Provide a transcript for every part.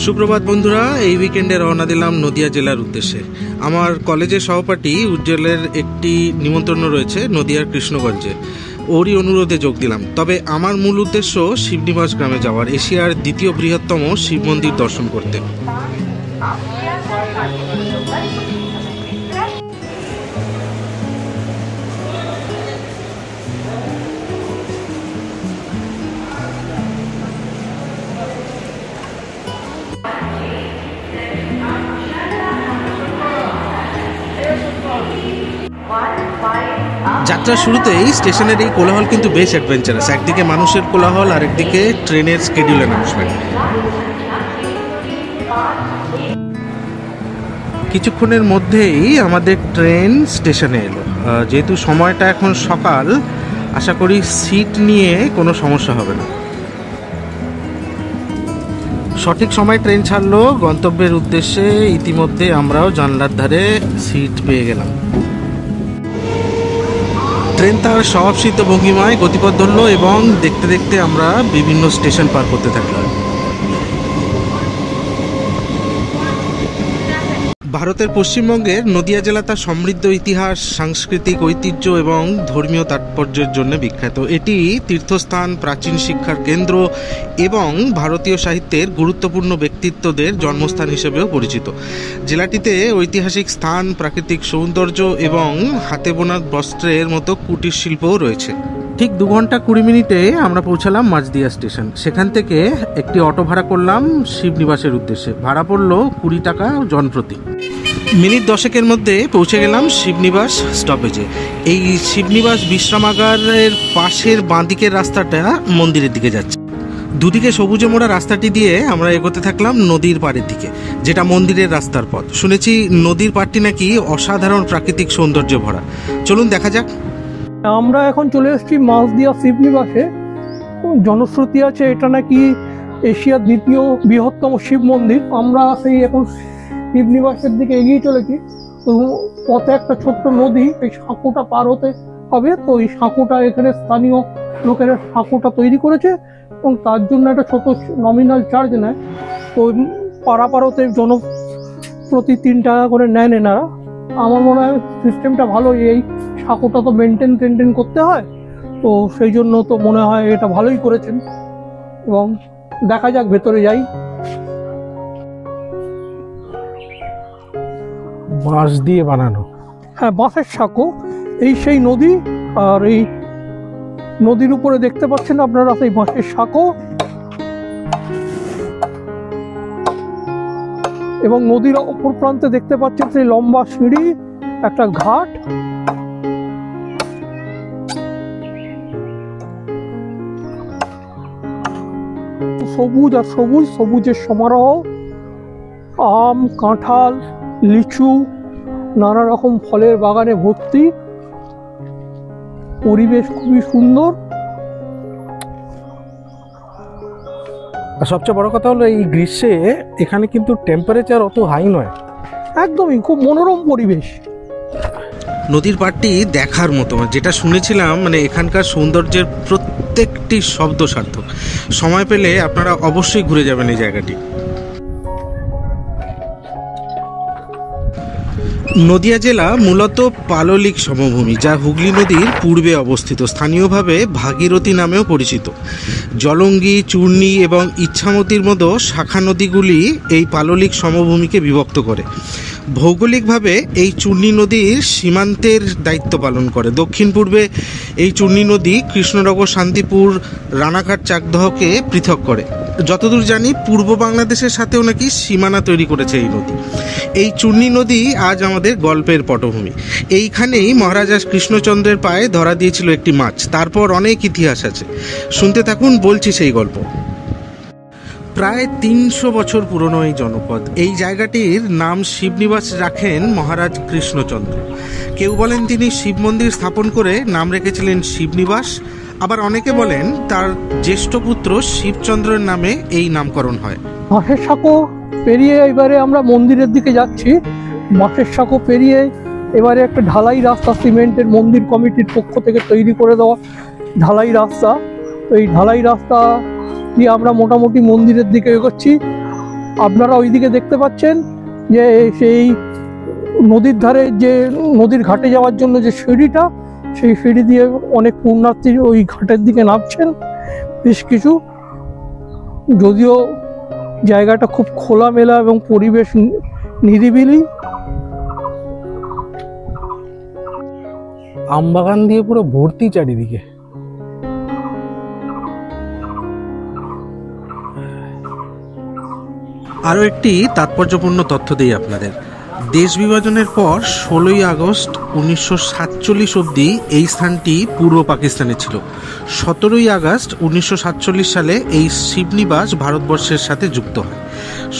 সুপ্রভাত বন্ধুরা, এই উইকেন্ডে রওনা দিলাম নদিয়া জেলার উদ্দেশ্যে। আমার কলেজের সহপাঠী উজ্জ্বলের একটি নিমন্ত্রণ রয়েছে নদিয়ার কৃষ্ণগঞ্জে, ওরই অনুরোধে যোগ দিলাম। তবে আমার মূল উদ্দেশ্য শিবনিবাস গ্রামে যাওয়ার, এশিয়ার দ্বিতীয় বৃহত্তম শিব মন্দির দর্শন করতে। যাত্রার শুরুতেই স্টেশনের এই কোলাহল কিন্তু বেশ অ্যাডভেঞ্চারাস। একদিকে মানুষের কোলাহল, আর একদিকে ট্রেনের স্কেডিউল অ্যানাউন্সমেন্ট। কিছুক্ষণের মধ্যেই আমাদের ট্রেন স্টেশনে এলো। যেহেতু সময়টা এখন সকাল, আশা করি সিট নিয়ে কোনো সমস্যা হবে না। সঠিক সময় ট্রেন ছাড়লো গন্তব্যের উদ্দেশ্যে। ইতিমধ্যে আমরাও জানলার ধারে সিট পেয়ে গেলাম। ট্রেন তার স্বভাবসিদ্ধ ভঙ্গিমায় গতিপথ ধরল এবং দেখতে দেখতে আমরা বিভিন্ন স্টেশন পার করতে থাকলাম। ভারতের পশ্চিমবঙ্গের নদিয়া জেলা তার সমৃদ্ধ ইতিহাস, সাংস্কৃতিক ঐতিহ্য এবং ধর্মীয় তাৎপর্যের জন্য বিখ্যাত। এটি তীর্থস্থান, প্রাচীন শিক্ষার কেন্দ্র এবং ভারতীয় সাহিত্যের গুরুত্বপূর্ণ ব্যক্তিত্বদের জন্মস্থান হিসেবেও পরিচিত। জেলাটিতে ঐতিহাসিক স্থান, প্রাকৃতিক সৌন্দর্য এবং হাতে বোনা বস্ত্রের মতো কুটির শিল্পও রয়েছে। ঠিক 2 ঘন্টা 20 মিনিটে আমরা পৌঁছালাম মাঝদিয়া স্টেশন। সেখান থেকে একটি অটো ভাড়া করলাম শিবনিবাসের উদ্দেশ্যে। ভাড়া পড়লো 20 টাকা জনপ্রতি। মিনিট 10-এর মধ্যে পৌঁছে গেলাম শিবনিবাস স্টপেজে। এই শিবনিবাস বিশ্রামাগারের পাশের বাঁদিকের রাস্তাটা মন্দিরের দিকে যাচ্ছে। দুদিকে সবুজে মোড়া রাস্তাটি দিয়ে আমরা এগোতে থাকলাম নদীর পাড়ের দিকে, যেটা মন্দিরের রাস্তার পথ। শুনেছি নদীর পাড়টি নাকি অসাধারণ প্রাকৃতিক সৌন্দর্য ভরা। চলুন দেখা যাক। আমরা এখন চলে এসেছি মাঝদিয়া শিবনিবাসে। জনশ্রুতি আছে এটা নাকি এশিয়ার দ্বিতীয় বৃহত্তম শিব মন্দির। আমরা সেই এখন শিবনিবাসের দিকে এগিয়ে চলেছি। তো পথে একটা ছোট্ট নদী, এই সাঁকোটা পার হতে হবে। তো এই সাঁকোটা এখানে স্থানীয় লোকেরা সাঁকোটা তৈরি করেছে এবং তার জন্য একটা ছোট নমিনাল চার্জ নেয়। তো পারাপারতে প্রতি 3 টাকা করে নেন এনারা। আমার মনে হয় সিস্টেমটা ভালো। এই সাঁকোটা তো মেনটেন করতে হয়, তো সেই জন্য তো মনে হয় এটা ভালোই করেছেন। এবং দেখা যাক, ভেতরে যাই। বাঁশ দিয়ে বানানো, হ্যাঁ, বাঁশের সাঁকো। এই সেই নদী, আর এই নদীর উপরে দেখতে পাচ্ছেন আপনারা সেই বাঁশের সাঁকো। এবং নদীর অপর প্রান্তে দেখতে পাচ্ছেন সেই লম্বা সিঁড়ি, একটা ঘাট। সবুজ আর সবুজ, সবুজের সমারোহ। আম, কাঁঠাল, লিচু, নানা রকম ফলের বাগানে ভর্তি। পরিবেশ খুবই সুন্দর। আর সবচেয়ে বড় কথা হলো এই গ্রীষ্মে এখানে কিন্তু টেম্পারেচার অত হাই নয়। একদমই খুব মনোরম পরিবেশ। নদীর পাড়টি দেখার মতো, যেটা শুনেছিলাম, মানে এখানকার সৌন্দর্যের প্রত্যেকটি শব্দ সার্থক। সময় পেলে আপনারা অবশ্যই ঘুরে যাবেন এই জায়গাটি। নদিয়া জেলা মূলত পাললিক সমভূমি, যা হুগলি নদীর পূর্বে অবস্থিত। স্থানীয়ভাবে ভাগীরথী নামেও পরিচিত। জলঙ্গি, চূর্ণী এবং ইচ্ছামতির মতো শাখা নদীগুলি এই পাললিক সমভূমিকে বিভক্ত করে। ভৌগোলিকভাবে এই চূর্ণী নদীর সীমান্তের দায়িত্ব পালন করে। দক্ষিণ পূর্বে এই চূর্ণী নদী কৃষ্ণনগর, শান্তিপুর, রানাঘাট, চাকদহকে পৃথক করে। যতদূর জানি পূর্ব বাংলাদেশের সাথেও নাকি সীমানা তৈরি করেছে এই নদী। এই চূর্ণী নদী আজ আমাদের গল্পের পটভূমি। এইখানেই মহারাজা কৃষ্ণচন্দ্রের পায়ে ধরা দিয়েছিল একটি মাছ। তারপর অনেক ইতিহাস আছে, শুনতে থাকুন, বলছি সেই গল্প। প্রায় 300 বছর পুরনো এই জনপদ, এই জায়গাটির নাম শিবনিবাস রাখেন মহারাজ কৃষ্ণচন্দ্র। কেউ বলেন তিনি শিব মন্দির স্থাপন করে নাম রেখেছিলেন শিবনিবাস, আবার অনেকে বলেন তার জ্যেষ্ঠ পুত্র শিবচন্দ্রের নামে এই নামকরণ হয়। বাঁশের সাঁকো পেরিয়ে এবারে আমরা মন্দিরের দিকে যাচ্ছি। বাঁশের সাঁকো পেরিয়ে এবারে একটা ঢালাই রাস্তা, সিমেন্টের মন্দির কমিটির পক্ষ থেকে তৈরি করে দেওয়া ঢালাই রাস্তা। তো এই ঢালাই রাস্তা দিয়ে আমরা মোটামুটি মন্দিরের দিকে এগোচ্ছি। আপনারা ওইদিকে দেখতে পাচ্ছেন যে সেই নদীর ধারে যে নদীর ঘাটে যাওয়ার জন্য যে সিঁড়িটা, সেই সিঁড়ি দিয়ে অনেক পুণ্যার্থী ওই ঘাটের দিকে নামছেন বেশ কিছু। যদিও জায়গাটা খুব খোলামেলা এবং পরিবেশ নিরিবিলি। আমবাগান দিয়ে পুরো ভর্তি চারিদিকে। আরও একটি তাৎপর্যপূর্ণ তথ্য দিই আপনাদের। দেশ বিভাজনের পর 16ই আগস্ট 1947 অবধি এই স্থানটি পূর্ব পাকিস্তানে ছিল। 17ই আগস্ট 1947 সালে এই শিবনিবাস ভারতবর্ষের সাথে যুক্ত হয়।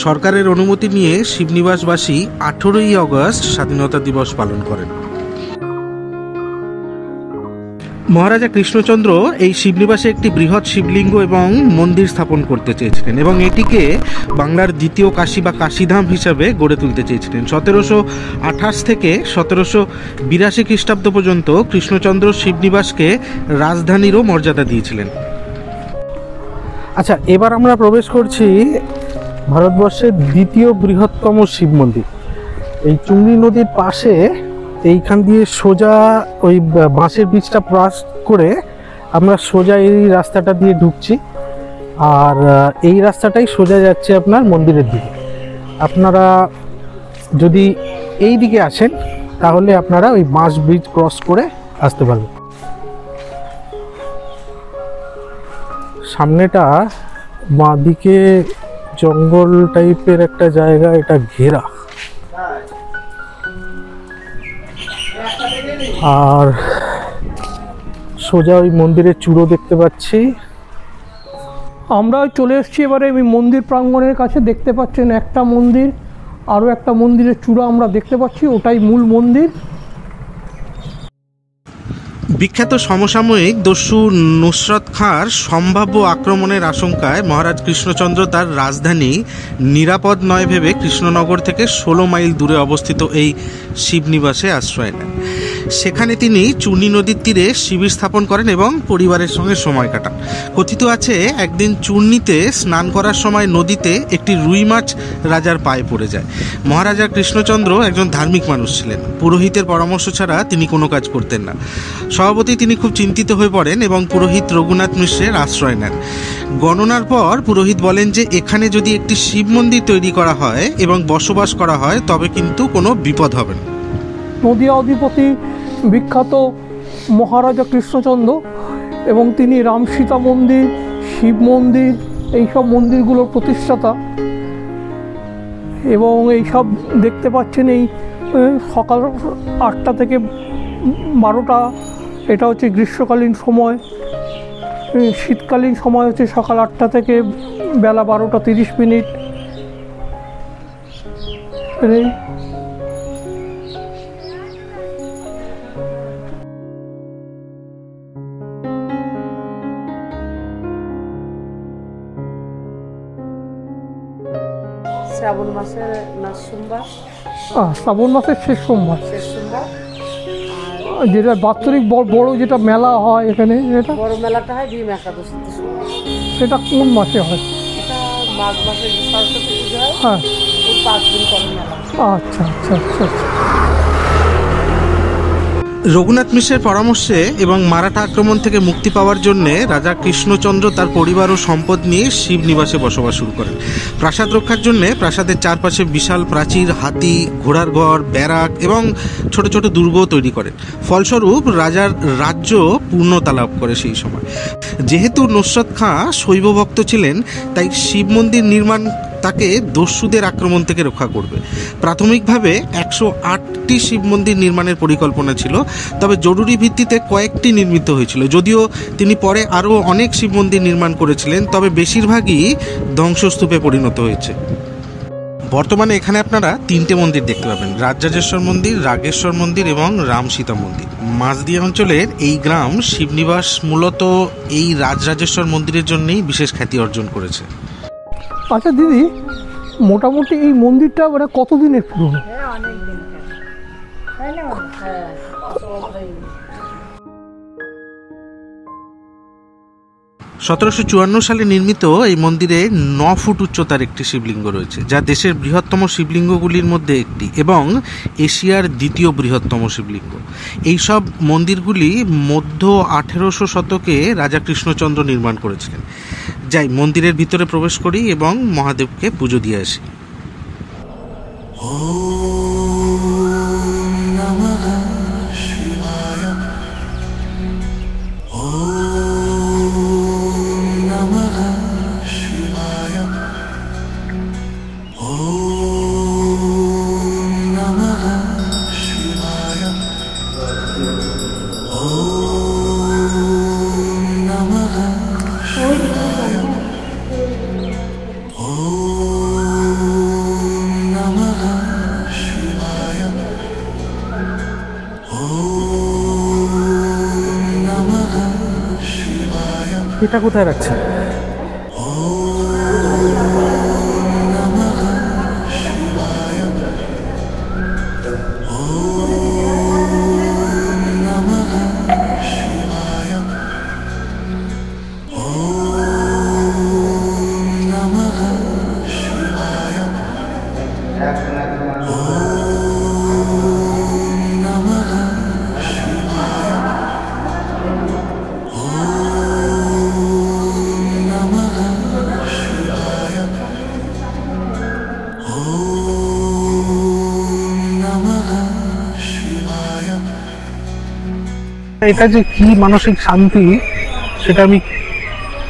সরকারের অনুমতি নিয়ে শিবনিবাসবাসী 18ই আগস্ট স্বাধীনতা দিবস পালন করেন। মহারাজা কৃষ্ণচন্দ্র এই শিবনিবাসে একটি বৃহৎ শিবলিঙ্গ এবং মন্দির স্থাপন করতে চেয়েছিলেন এবং এটিকে বাংলার দ্বিতীয় কাশী বা কাশীধাম হিসাবে গড়ে তুলতে চেয়েছিলেন। 1728 থেকে 1782 খ্রিস্টাব্দ পর্যন্ত কৃষ্ণচন্দ্র শিবনিবাসকে রাজধানীরও মর্যাদা দিয়েছিলেন। আচ্ছা, এবার আমরা প্রবেশ করছি ভারতবর্ষের দ্বিতীয় বৃহত্তম শিব মন্দির। এই চুংড়ি নদীর পাশে এইখান দিয়ে সোজা ওই বাঁশের বীজটা ক্রস করে আমরা সোজা এই রাস্তাটা দিয়ে ঢুকছি, আর এই রাস্তাটাই সোজা যাচ্ছে আপনার মন্দিরের দিকে। আপনারা যদি এই দিকে আসেন তাহলে আপনারা ওই বাঁশ ব্রিজ ক্রস করে আসতে পারবেন। সামনেটা বাঁদিকে জঙ্গল টাইপের একটা জায়গা, এটা ঘেরা, আর সোজা ওই মন্দিরের চূড়ো দেখতে পাচ্ছি। আমরা চলে এসেছি এবারে ওই মন্দির প্রাঙ্গণের কাছে। দেখতে পাচ্ছেন একটা মন্দির, আরও একটা মন্দিরের চূড়া আমরা দেখতে পাচ্ছি, ওটাই মূল মন্দির। বিখ্যাত সমসাময়িক দস্যু নুসরত খাঁর সম্ভাব্য আক্রমণের আশঙ্কায় মহারাজ কৃষ্ণচন্দ্র তার রাজধানী নিরাপদ নয় ভেবে কৃষ্ণনগর থেকে 16 মাইল দূরে অবস্থিত এই শিবনিবাসে আশ্রয় নেন। সেখানে তিনি চূর্ণী নদীর তীরে শিবির স্থাপন করেন এবং পরিবারের সঙ্গে সময় কাটান। কথিত আছে একদিন চূর্ণীতে স্নান করার সময় নদীতে একটি রুই মাছ রাজার পায়ে পড়ে যায়। মহারাজা কৃষ্ণচন্দ্র একজন ধার্মিক মানুষ ছিলেন। পুরোহিতের পরামর্শ ছাড়া তিনি কোনো কাজ করতেন না। স্বভাবতই তিনি খুব চিন্তিত হয়ে পড়েন এবং পুরোহিত রঘুনাথ মিশ্রের আশ্রয় নেন। গণনার পর পুরোহিত বলেন যে এখানে যদি একটি শিব মন্দির তৈরি করা হয় এবং বসবাস করা হয় তবে কিন্তু কোনো বিপদ হবে না। নদিয়া অধিপতি বিখ্যাত মহারাজা কৃষ্ণচন্দ্র এবং তিনি রামসীতা মন্দির, শিব মন্দির, এইসব মন্দিরগুলোর প্রতিষ্ঠাতা। এবং এইসব দেখতে পাচ্ছেন এই সকাল 8টা থেকে 12টা, এটা হচ্ছে গ্রীষ্মকালীন সময়। শীতকালীন সময় হচ্ছে সকাল 8টা থেকে বেলা 12টা 30 মিনিট। শ্রাবণ মাসের সোমবার, শ্রাবণ মাসের শেষ সোমবার, আর যেটা বাৎসরিক বড় যেটা মেলা হয় এখানে, এটা বড় মেলাটা হয় ভীম একাদশীতে। সেটা কোন মাসে হয়? এটা মাঘ মাসে সরস্বতী পুজো হয়, হ্যাঁ, এই 5 দিন পরে মেলা। আচ্ছা আচ্ছা আচ্ছা আচ্ছা। রঘুনাথ মিশ্রের পরামর্শে এবং মারাঠা আক্রমণ থেকে মুক্তি পাওয়ার জন্যে রাজা কৃষ্ণচন্দ্র তার পরিবার ও সম্পদ নিয়ে শিবনিবাসে বসবাস শুরু করেন। প্রাসাদ রক্ষার জন্যে প্রাসাদের চারপাশে বিশাল প্রাচীর, হাতি, ঘোড়ার ঘর, ব্যারাক এবং ছোট ছোট দুর্গ তৈরি করেন। ফলস্বরূপ রাজার রাজ্য পূর্ণতা লাভ করে সেই সময়। যেহেতু নুসরত খাঁ শৈব ভক্ত ছিলেন, তাই শিব মন্দির নির্মাণ তাকে দস্যুদের আক্রমণ থেকে রক্ষা করবে। প্রাথমিকভাবে 108টি শিব মন্দির নির্মাণের পরিকল্পনা ছিল, তবে জরুরি ভিত্তিতে কয়েকটি নির্মিত হয়েছিল। যদিও তিনি পরে আরও অনেক শিব মন্দির নির্মাণ করেছিলেন, তবে বেশিরভাগই ধ্বংসস্তূপে পরিণত হয়েছে। বর্তমানে এখানে আপনারা 3টে মন্দির দেখতে পাবেন: রাজরাজেশ্বর মন্দির, রাগেশ্বর মন্দির এবং রাম সীতা মন্দির। মাঝদিয়া অঞ্চলের এই গ্রাম শিবনিবাস মূলত এই রাজরাজেশ্বর মন্দিরের জন্যই বিশেষ খ্যাতি অর্জন করেছে। আচ্ছা দিদি, মোটামুটি এই মন্দিরটা মানে কতদিনের পুরনো? অনেক দিন, তাই না? হ্যাঁ, 1754 সালে নির্মিত এই মন্দিরে 9 ফুট উচ্চতার একটি শিবলিঙ্গ রয়েছে, যা দেশের বৃহত্তম শিবলিঙ্গগুলির মধ্যে একটি এবং এশিয়ার দ্বিতীয় বৃহত্তম শিবলিঙ্গ। এই সব মন্দিরগুলি মধ্য 1800 শতকে রাজা কৃষ্ণচন্দ্র নির্মাণ করেছিলেন। যাই মন্দিরের ভিতরে প্রবেশ করি এবং মহাদেবকে পুজো দিয়ে আসি। এটা কোথায় রাখছেন? এটা যে কি মানসিক শান্তি, সেটা আমি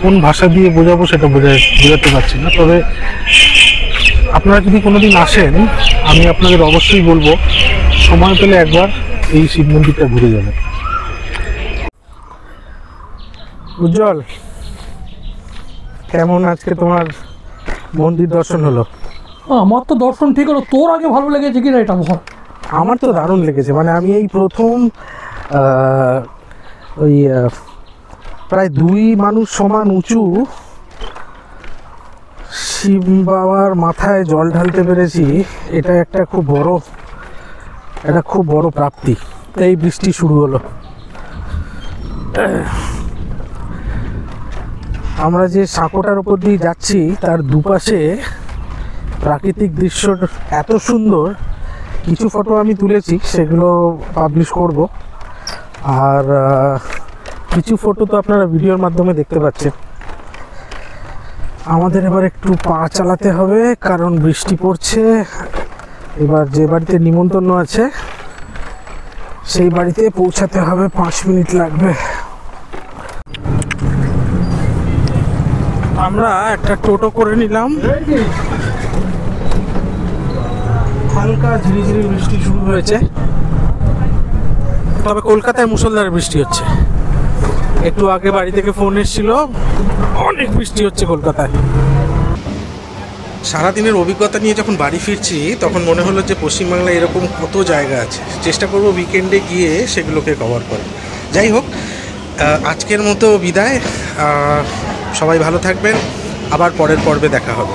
কোন ভাষা দিয়ে বোঝাবো সেটা বোঝাতে পারছি না। তবে আপনারা যদি কোনোদিন আসেন, আমি আপনাদের অবশ্যই বলবো সময় পেলে একবার এই শিব মন্দিরটা ঘুরে যাবেন। উজ্জ্বল, কেমন আজকে তোমার মন্দির দর্শন হলো? আমার তো দর্শন ঠিক হলো, তোর আগে ভালো লেগেছে কিনা এটা বল। আমার তো দারুণ লেগেছে। মানে আমি এই প্রথম ওই প্রায় 2 মানুষ সমান উঁচু শিব বাবার মাথায় জল ঢালতে পেরেছি। এটা একটা খুব বড় প্রাপ্তি। এই বৃষ্টি শুরু হলো। আমরা যে সাঁকোটার উপর দিয়ে যাচ্ছি তার দুপাশে প্রাকৃতিক দৃশ্য এত সুন্দর। কিছু ফটো আমি তুলেছি, সেগুলো পাবলিশ করব। আর কিছু ফটো তো আপনারা ভিডিওর মাধ্যমে দেখতে পাচ্ছেন। আমাদের এবার একটু পা চালাতে হবে, কারণ বৃষ্টি পড়ছে। এবার যে বাড়িতে নিমন্ত্রণ আছে সেই বাড়িতে পৌঁছাতে হবে, 5 মিনিট লাগবে। আমরা একটা টোটো করে নিলাম। হালকা ঝিরিঝিরি বৃষ্টি শুরু হয়েছে, তবে কলকাতায় মুষলধারে বৃষ্টি হচ্ছে। একটু আগে বাড়ি থেকে ফোন এসেছিল, অনেক বৃষ্টি হচ্ছে কলকাতায়। সারাদিনের অভিজ্ঞতা নিয়ে যখন বাড়ি ফিরছি, তখন মনে হলো যে পশ্চিমবাংলায় এরকম কত জায়গা আছে। চেষ্টা করব উইকেন্ডে গিয়ে সেগুলোকে কভার করে। যাই হোক, আজকের মতো বিদায়। সবাই ভালো থাকবেন, আবার পরের পর্বে দেখা হবে।